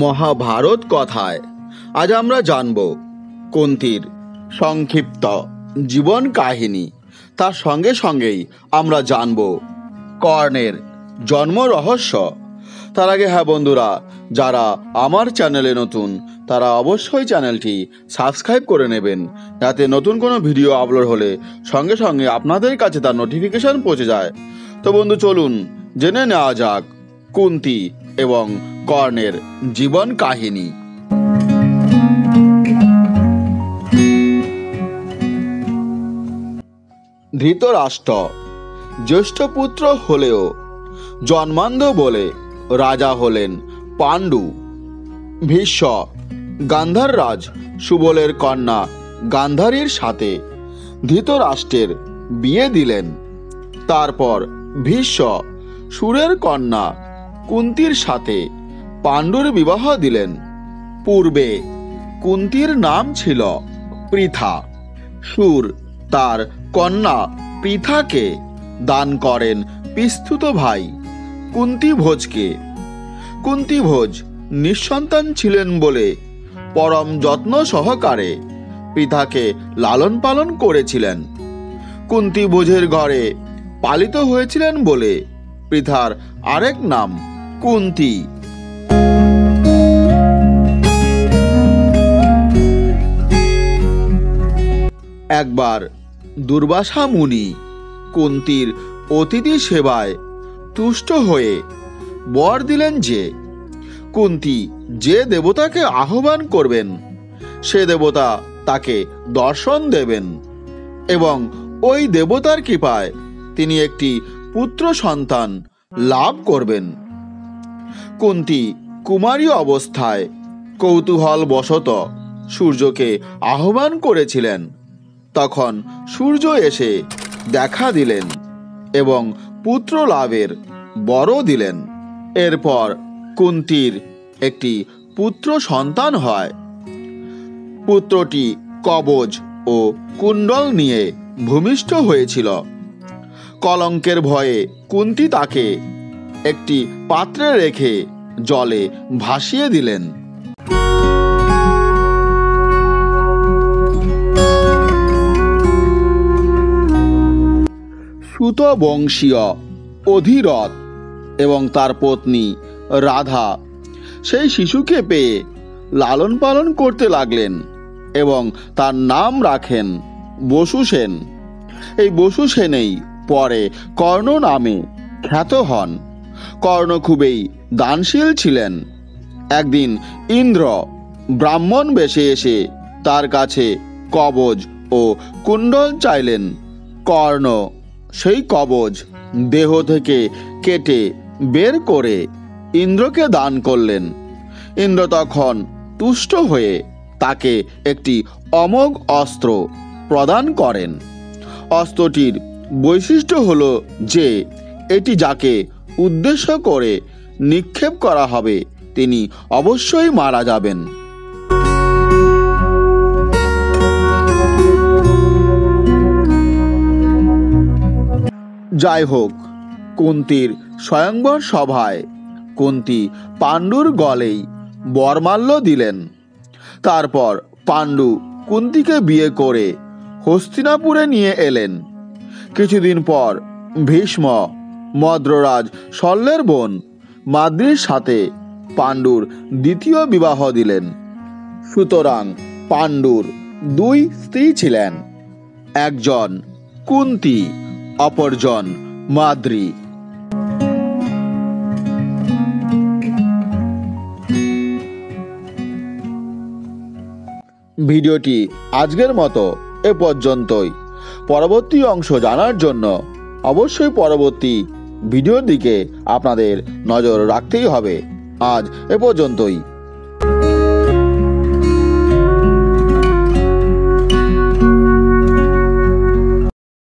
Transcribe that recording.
মহাভারত কথায় আজ আমরা জানব কুন্তির সংক্ষিপ্ত জীবন কাহিনী। তার সঙ্গে সঙ্গেই আমরা জানব কর্ণের জন্ম রহস্য। তার আগে বন্ধুরা, যারা আমার চ্যানেলে নতুন তারা অবশ্যই চ্যানেলটি সাবস্ক্রাইব করে নেবেন, যাতে নতুন কোনো ভিডিও আপলোড হলে সঙ্গে সঙ্গে আপনাদের কাছে তার নোটিফিকেশন পৌঁছে যায়। তো বন্ধু, চলুন জেনে নেওয়া যাক কুন্তি এবং কর্ণের জীবন কাহিনী। ধৃতরাষ্ট্র জ্যেষ্ঠ পুত্র হলেও জন্মান্ধ বলে রাজা হলেন পাণ্ডু। ভীষ্ম গান্ধার রাজ সুবলের কন্যা গান্ধারীর সাথে ধৃতরাষ্ট্রের বিয়ে দিলেন। তারপর ভীষ্ম সুরের কন্যা কুন্তির সাথে পাণ্ডুর বিবাহ দিলেন। পূর্বে কুন্তির নাম ছিল পৃথা। সুর তার কন্যা পৃথাকে দান করেন পিস্তুত ভাই কুন্তিভোজকে। কুন্তিভোজ নিঃসন্তান ছিলেন বলে পরম যত্ন সহকারে পৃথাকে লালন পালন করেছিলেন। কুন্তিভোজের ঘরে পালিত হয়েছিলেন বলে পৃথার আরেক নাম কুন্তি। একবার দুর্বাসা মুনি কুন্তির অতিথি সেবায় তুষ্ট হয়ে বর দিলেন যে কুন্তি যে দেবতাকে আহ্বান করবেন সে দেবতা তাকে দর্শন দেবেন এবং ওই দেবতার কৃপায় তিনি একটি পুত্র সন্তান লাভ করবেন। কুন্তি কুমারী অবস্থায় কৌতূহল বশত সূর্যকে আহ্বান করেছিলেন। তখন সূর্য এসে দেখা দিলেন এবং পুত্র লাভের বর দিলেন। এরপর কুন্তির একটি পুত্র সন্তান হয়। পুত্রটি কবচ ও কুণ্ডল নিয়ে ভূমিষ্ঠ হয়েছিল। কলঙ্কের ভয়ে কুন্তি তাকে একটি পাত্রে রেখে জলে ভাসিয়ে দিলেন। সুত বংশীয় অধিরথ এবং তার পত্নী রাধা সেই শিশুকে পেয়ে লালন পালন করতে লাগলেন এবং তার নাম রাখেন বসু সেন। এই বসু সেনেই পরে কর্ণ নামে খ্যাত হন। কর্ণ খুবই দানশীল ছিলেন। একদিন ইন্দ্র ব্রাহ্মণ বেশে এসে তার কাছে কবচ ও কুণ্ডল চাইলেন। কর্ণ সেই কবচ দেহ থেকে কেটে বের করে ইন্দ্রকে দান করলেন। ইন্দ্র তখন তুষ্ট হয়ে তাকে একটি অমোঘ অস্ত্র প্রদান করেন। অস্ত্রটির বৈশিষ্ট্য হলো যে এটি যাকে উদ্দেশ্য করে নিক্ষেপ করা হবে তিনি অবশ্যই মারা যাবেন। যাই হোক, কুন্তির স্বয়ংবর সভায় কুন্তি পাণ্ডুর গলেই বরমাল্য দিলেন। তারপর পাণ্ডু কুন্তিকে বিয়ে করে হস্তিনাপুরে নিয়ে এলেন। কিছুদিন পর ভীষ্ম মদ্ররাজ শল্যের বোন মাদ্রীর সাথে পাণ্ডুর দ্বিতীয় বিবাহ দিলেন। সুতরাং পাণ্ডুর দুই স্ত্রী ছিলেন, একজন কুন্তি, অপরজন মাদ্রী। ভিডিওটি আজকের মতো এ পর্যন্তই। পরবর্তী অংশ জানার জন্য অবশ্যই পরবর্তী ভিডিওর দিকে আপনাদের নজর রাখতেই হবে। আজ এ পর্যন্তই।